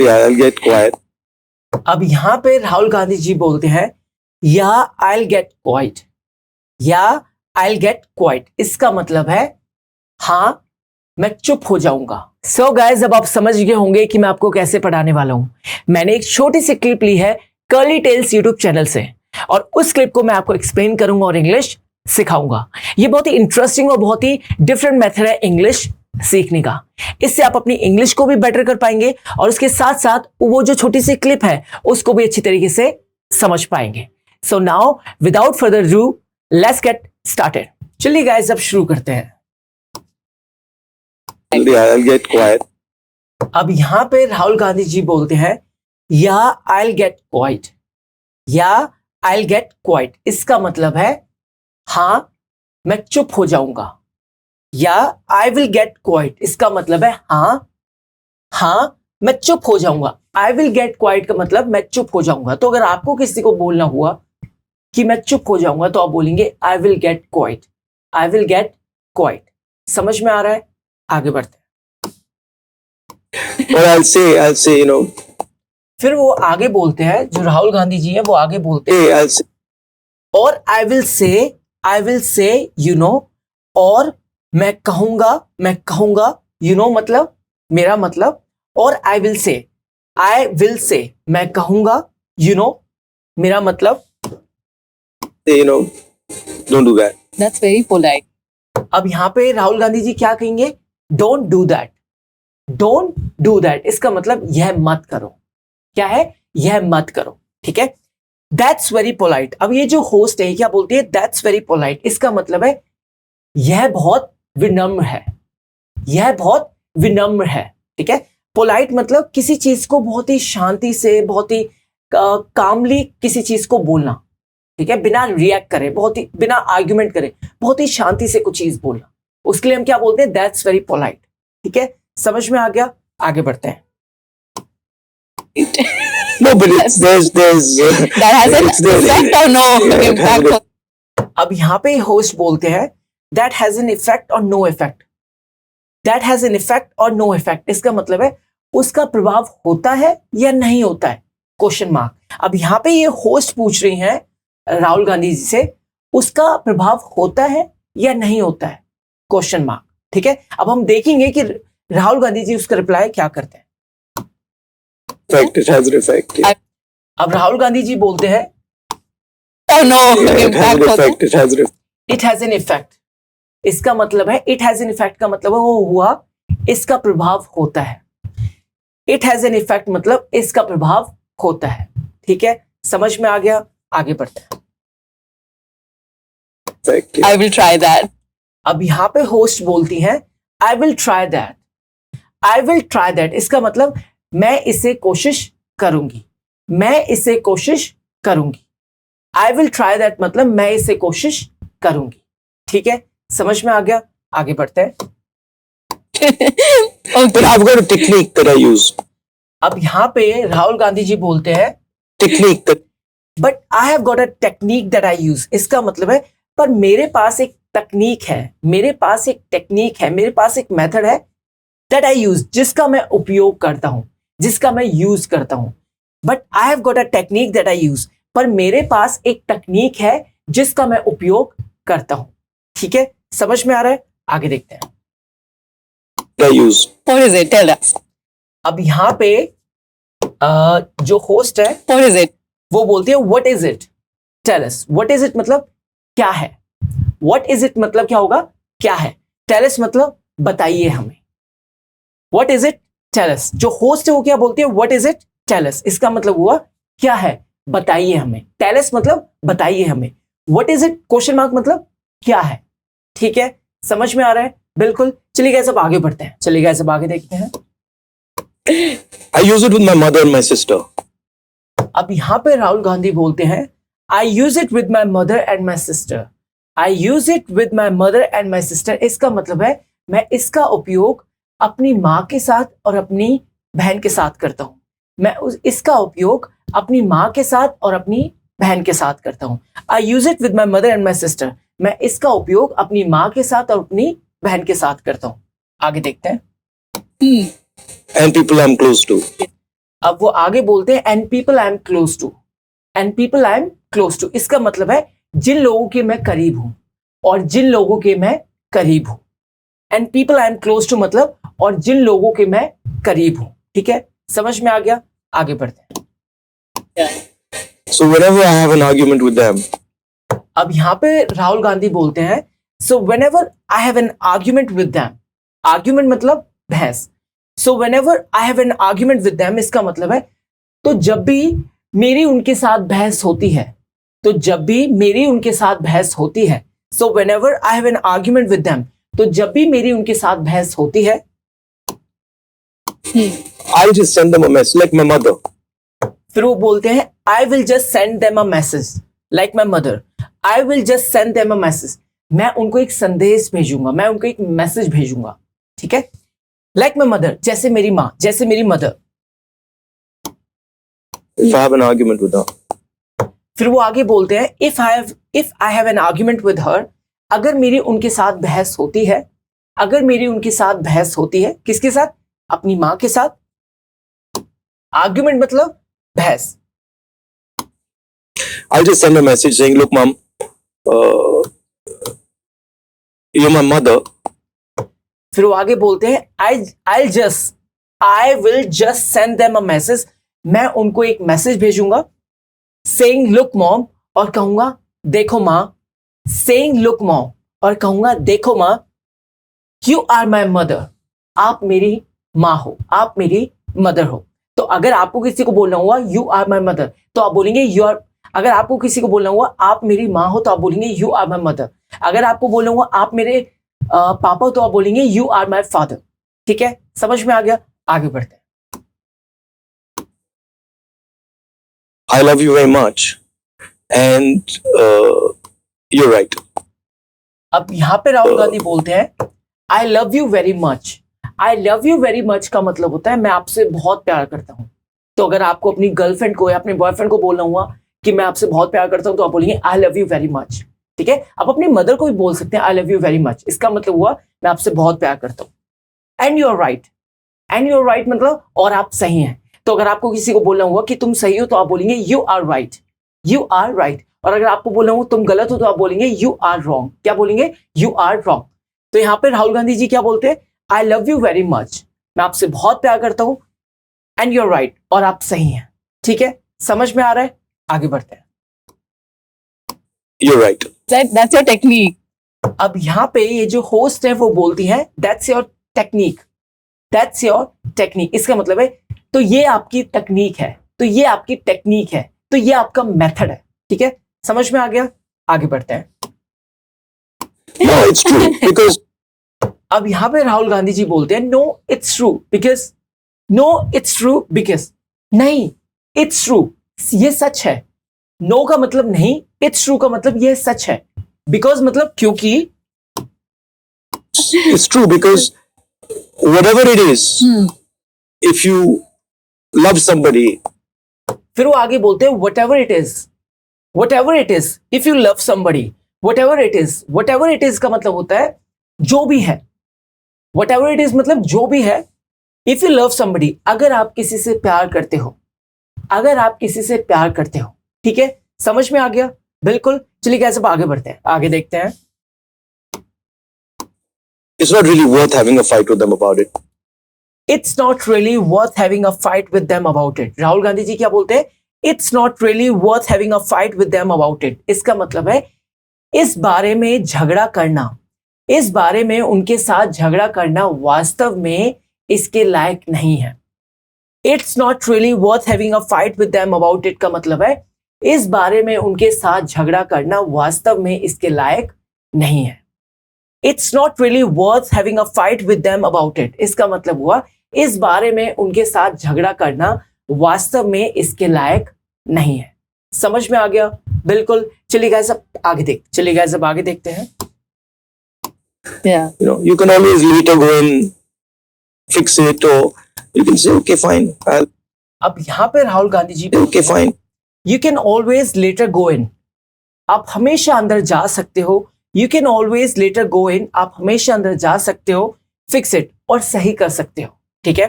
I'll get quiet. अब यहाँ पे राहुल गांधी जी बोलते हैं या I'll get quiet, या I'll get quiet, इसका मतलब है हाँ मैं चुप हो जाऊंगा। सो गाइज, अब आप समझ गए होंगे कि मैं आपको कैसे पढ़ाने वाला हूं। मैंने एक छोटी सी क्लिप ली है कर्ली टेल्स यूट्यूब चैनल से, और उस क्लिप को मैं आपको एक्सप्लेन करूंगा और इंग्लिश सिखाऊंगा। ये बहुत ही इंटरेस्टिंग और बहुत ही डिफरेंट मेथड है इंग्लिश सीखने का। इससे आप अपनी इंग्लिश को भी बेटर कर पाएंगे और उसके साथ साथ वो जो छोटी सी क्लिप है उसको भी अच्छी तरीके से समझ पाएंगे। So now without further do let's get started. चलिए गाइस, अब शुरू करते हैं। I'll get quiet. अब यहां पे राहुल गांधी जी बोलते हैं या I'll get quiet, या I'll get quiet, इसका मतलब है हाँ मैं चुप हो जाऊंगा, या I will get quiet, इसका मतलब है हाँ मैं चुप हो जाऊंगा। I will get quiet का मतलब मैं चुप हो जाऊंगा। तो अगर आपको किसी को बोलना हुआ कि मैं चुप हो जाऊंगा तो आप बोलेंगे I will get quiet, I will get quiet। समझ में आ रहा है? आगे बढ़ते हैं। Or I'll say, फिर वो आगे बोलते हैं, जो राहुल गांधी जी हैं वो आगे बोलते हैं I'll say, और I will say, और मैं कहूंगा, मतलब मेरा मतलब, और I will say, मैं कहूंगा, मेरा मतलब। don't do that. That's very polite. अब यहां पे राहुल गांधी जी क्या कहेंगे? डोंट डू दैट, इसका मतलब यह मत करो। क्या है? यह मत करो। ठीक है, दैट्स वेरी पोलाइट। अब ये जो होस्ट है क्या बोलती है? दैट्स वेरी पोलाइट, इसका मतलब है यह बहुत विनम्र है। ठीक है, पोलाइट मतलब किसी चीज को बहुत ही शांति से, बहुत ही कामली किसी चीज को बोलना। ठीक है, बिना रिएक्ट करे, बहुत ही बिना आर्ग्यूमेंट करे, बहुत ही शांति से कुछ चीज बोलना, उसके लिए हम क्या बोलते हैं? That's very polite. ठीक है, समझ में आ गया? आगे बढ़ते हैं। No, but there's That has an effect or no impact? अब यहां पे होस्ट बोलते हैं that has an effect or no effect, that has an effect or no effect, इसका मतलब है उसका प्रभाव होता है या नहीं होता है? Question mark. अब यहां पे ये होस्ट पूछ रही हैं राहुल गांधी जी से, उसका प्रभाव होता है या नहीं होता है? Question mark. ठीक है, अब हम देखेंगे कि राहुल गांधी जी उसका रिप्लाई क्या करते हैं। effect, it has an effect. Yeah. अब राहुल गांधी जी बोलते हैं Oh no It has an impact? effect. It has an effect. It has an effect, इसका मतलब है इट हैज एन इफेक्ट का मतलब है वो हुआ, इसका प्रभाव होता है। इट हैज एन इफेक्ट मतलब इसका प्रभाव होता है। ठीक है, समझ में आ गया? आगे बढ़ते हैं। Effect, yeah. I will try that. अब यहां पे होस्ट बोलती हैं आई विल ट्राई दैट, इसका मतलब मैं इसे कोशिश करूंगी। आई विल ट्राई दैट मतलब मैं इसे कोशिश करूंगी। ठीक है, समझ में आ गया? आगे बढ़ते हैं। But I've got a technique that I use. अब यहां पे राहुल गांधी जी बोलते हैं Technique that but I have got a technique that I use, इसका मतलब है पर मेरे पास एक तकनीक है, मेरे पास एक मेथड है दैट आई यूज, जिसका मैं उपयोग करता हूं, जिसका मैं यूज करता हूं। But I have got a technique that I use, पर मेरे पास एक तकनीक है जिसका मैं उपयोग करता हूं। ठीक है, समझ में आ रहा है? आगे देखते हैं। I use. What is it? Tell us. अब यहां पे जो होस्ट है What is it? वो बोलती है what is it, tell us. What is it मतलब क्या है? व्हाट इज इट मतलब क्या होगा? क्या है? टेल अस मतलब बताइए हमें। What is it, tell us. जो होस्ट है वो क्या बोलती है? What is it, tell us, इसका मतलब हुआ क्या है? बताइए हमें। टेल अस मतलब बताइए हमें। What is it question mark मतलब क्या है? ठीक है, समझ में आ रहा है? बिल्कुल। चलिए गाइस, अब आगे बढ़ते हैं। चलिए गाइस, अब आगे देखते हैं। I use it with my mother and my sister. अब यहां पे राहुल गांधी बोलते हैं I use it with my mother and my sister. I use it with my mother and my sister, इसका मतलब है मैं इसका उपयोग अपनी माँ के साथ और अपनी बहन के साथ करता हूं। मैं इसका उपयोग अपनी माँ के साथ और अपनी बहन के साथ करता हूं। I use it with my mother and my sister, मैं इसका उपयोग अपनी माँ के साथ और अपनी बहन के साथ करता हूं। आगे देखते हैं। And people I'm close to. अब वो आगे बोलते हैं and people I am close to, and people I am close to, इसका मतलब है जिन लोगों के मैं करीब हूं और जिन लोगों के मैं करीब हूं। And people I am close to मतलब और जिन लोगों के मैं करीब हूं। ठीक है, समझ में आ गया? आगे बढ़ते हैं। So whenever I have an argument with them, अब यहाँ पे राहुल गांधी बोलते हैं so when ever I have an argument with them, argument मतलब बहस, so when ever I have an argument with them इसका मतलब है तो जब भी मेरी उनके साथ बहस होती है, तो जब भी मेरी उनके साथ बहस होती है, so when ever I have an argument with them, तो जब भी मेरी उनके साथ बहस होती है, I'll just send them a message like my mother. फिर वो बोलते हैं I will just send them a message like my mother, I will just send them a message, मैं उनको एक संदेश भेजूंगा, मैं उनको एक मैसेज भेजूंगा। ठीक है, लाइक माई मदर, जैसे मेरी माँ, जैसे मेरी mother. If I have an argument with her, फिर वो आगे बोलते हैं if I have an argument with her, अगर मेरी उनके साथ बहस होती है, अगर मेरी उनके साथ बहस होती है, किसके साथ? अपनी माँ के साथ। आर्ग्यूमेंट मतलब बहस। I'll just send a message saying, "Look, mom, you're my mother. फिर वो आगे बोलते हैं I will just send them a message, मैं उनको एक मैसेज भेजूंगा, सेइंग लुक मॉम, और कहूंगा देखो माँ, सेइंग लुक मॉम, और कहूंगा देखो माँ, यू आर माई मदर, आप मेरी माँ हो, आप मेरी मदर हो। तो अगर आपको किसी को बोलना हुआ यू आर माई मदर, तो आप बोलेंगे यू आर, अगर आपको किसी को बोलना हुआ आप मेरी माँ हो, तो आप बोलेंगे यू आर माई मदर। अगर आपको बोलना हुआ आप मेरे पापा हो, तो आप बोलेंगे यू आर माई फादर। ठीक है, समझ में आ गया? आगे बढ़ते हैं। I love you very much, and you're right." अब यहां पे राहुल गांधी बोलते हैं I love you very much. I love you very much का मतलब होता है मैं आपसे बहुत प्यार करता हूं। तो अगर आपको अपनी गर्लफ्रेंड को या अपने बॉयफ्रेंड को बोलना हुआ कि मैं आपसे बहुत प्यार करता हूं, तो आप बोलेंगे आई लव यू वेरी मच। ठीक है, आप अपनी मदर को भी बोल सकते हैं I love you very much, इसका मतलब हुआ मैं आपसे बहुत प्यार करता हूं। And you are right, and you are right मतलब और आप सही हैं। तो अगर आपको किसी को बोलना हुआ कि तुम सही हो, तो आप बोलेंगे you are right, you are right. और अगर आपको बोलना हो तुम गलत हो, तो आप बोलेंगे यू आर रॉन्ग। क्या बोलेंगे? You are wrong. तो यहां पे राहुल गांधी जी क्या बोलते हैं? I love you very much, मैं आपसे बहुत प्यार करता हूं, एंड यू आर राइट, और आप सही हैं। ठीक है, समझ में आ रहा है? आगे बढ़ते हैं। You're right. That's your technique. अब यहां पे ये जो होस्ट है वो बोलती है that's your technique, that's your technique, इसका मतलब है तो ये आपकी तकनीक है, तो ये आपकी टेक्निक है, तो ये आपका मेथड है। ठीक है, समझ में आ गया? आगे बढ़ते हैं। No, it's true because अब यहां पे राहुल गांधी जी बोलते हैं no it's true because, no it's true because, नहीं इट्स ट्रू, ये सच है। नो का मतलब नहीं, इट्स ट्रू का मतलब ये सच है, बिकॉज मतलब क्योंकि, it's true because whatever it is, if you love somebody, फिर वो आगे बोलते हैं whatever it is, whatever it is, if you love somebody, whatever it is, whatever it is का मतलब होता है जो भी है, whatever it is मतलब जो भी है। if you love somebody, अगर आप किसी से प्यार करते हो, अगर आप किसी से प्यार करते हो। ठीक है, समझ में आ गया? बिल्कुल। चलिए कैसे अब आगे बढ़ते हैं, आगे देखते हैं। it's not really worth having a fight with them about it. It's not really worth having a fight with them about it. Rahul Gandhi ji क्या बोलते हैं? It's not really worth having a fight with them about it. इसका मतलब है इस बारे में झगड़ा करना, इस बारे में उनके साथ झगड़ा करना वास्तव में इसके लायक नहीं है। It's not really worth having a fight with them about it का मतलब है इस बारे में उनके साथ झगड़ा करना वास्तव में इसके लायक नहीं है। It's not really worth having a fight with them about it. इसका मतलब हुआ इस बारे में उनके साथ झगड़ा करना वास्तव में इसके लायक नहीं है। समझ में आ गया? बिल्कुल। चलिए गाइस अब आगे देखते हैं। Yeah. You know, you can always later go and fix it, or you can say, okay, fine, I'll अब यहाँ पे Rahul Gandhi ji say, okay, fine. You can always later go in, आप हमेशा अंदर जा सकते हो। You can always later go in, आप हमेशा अंदर जा सकते हो। फिक्स इट, और सही कर सकते हो। ठीक है,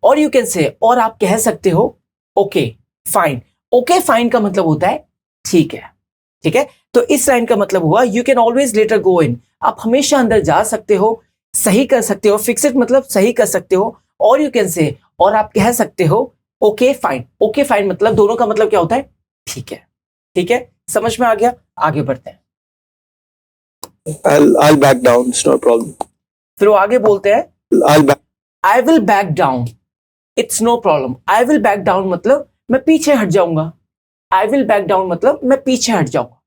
और यू कैन से, और आप कह सकते हो ओके फाइन। ओके फाइन का मतलब होता है ठीक है, ठीक है। तो इस लाइन का मतलब हुआ you can always later go in, आप हमेशा अंदर जा सकते हो, सही कर सकते हो। फिक्स इट मतलब सही कर सकते हो। और यू कैन से, और आप कह सकते हो ओके फाइन। ओके फाइन मतलब दोनों का मतलब क्या होता है, ठीक है, ठीक है। समझ में आ गया? आगे बढ़ते हैं। I'll back down. It's no problem. फिर वो आगे बोलते हैं I'll back. I will back down, it's no problem. I will back down मतलब मैं पीछे हट जाऊंगा। आई विल बैक डाउन मतलब मैं पीछे हट जाऊंगा।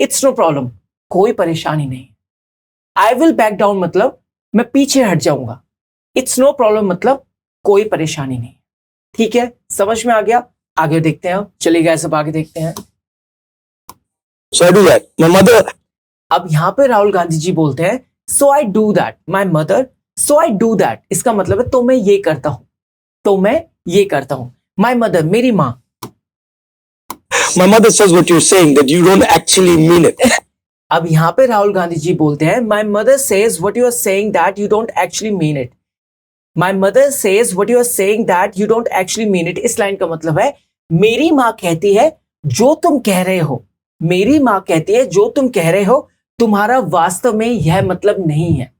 इट्स नो प्रॉब्लम, कोई परेशानी नहीं। आई विल बैक डाउन मतलब मैं पीछे हट जाऊंगा। इट्स नो प्रॉब्लम मतलब कोई परेशानी नहीं। ठीक है, समझ में आ गया? आगे देखते हैं। चलिए गाइस, अब आगे देखते हैं। So I do that. My mother. अब यहां पे राहुल गांधी जी बोलते हैं so I do that my mother, so I do that. इसका मतलब है तो मैं ये करता हूं, तो मैं ये करता हूं। माई मदर, मेरी मां। My mother says what you're saying that you don't actually mean it. अब यहां पे राहुल गांधी जी बोलते हैं my mother says what you are saying that you don't actually mean it. My mother says what you are saying that you don't actually mean it. इस line का मतलब है मेरी मां कहती है जो तुम कह रहे हो। मेरी मां कहती है जो तुम कह रहे हो तुम्हारा वास्तव में यह मतलब नहीं है।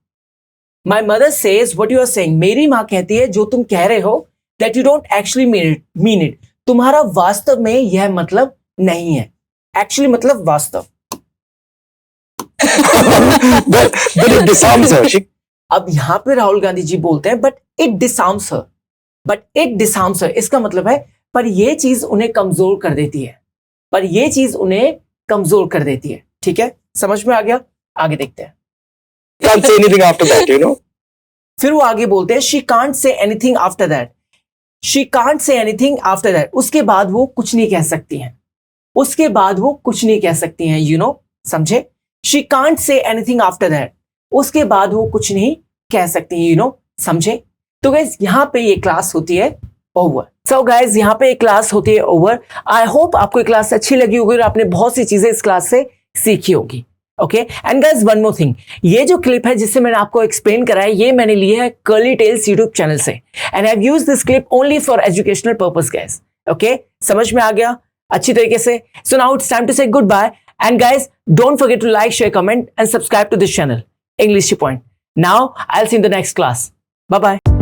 My mother says what you are saying, मेरी मां कहती है जो तुम कह रहे हो that you don't actually mean it, तुम्हारा वास्तव में यह मतलब नहीं है। एक्चुअली मतलब वास्तव। but it disarms her. She, अब यहां पे राहुल गांधी जी बोलते हैं but it disarms her, but it disarms her. इसका मतलब है पर यह चीज उन्हें कमजोर कर देती है, पर यह चीज उन्हें कमजोर कर देती है। ठीक है, समझ में आ गया? आगे देखते हैं। can't say anything after that, you know. फिर वो आगे बोलते हैं she can't say anything after that. She can't say anything after that, उसके बाद वो कुछ नहीं कह सकती हैं। उसके बाद वो कुछ नहीं कह सकती हैं, यू नो, समझे? She can't say anything after that, उसके बाद वो कुछ नहीं कह सकती हैं, यू नो, समझे? तो गाइस यहां पे ये क्लास होती है ओवर। सो गाइस यहां पे एक क्लास होती है ओवर। आई होप आपको ये क्लास अच्छी लगी होगी और आपने बहुत सी चीजें इस क्लास से सीखी होगी। Okay, and guys one more thing, ये जो क्लिप है जिससे मैंने आपको एक्सप्लेन करा है, ये मैंने लिया है कर्ली टेल्स यूट्यूब चैनल से, and I have used this clip only for educational purpose guys. Okay, समझ में आ गया अच्छी तरीके से? So now it's time to say good bye, and guys don't forget to like, share, comment and subscribe to this channel English Point. Now I'll see you in the next class. Bye bye.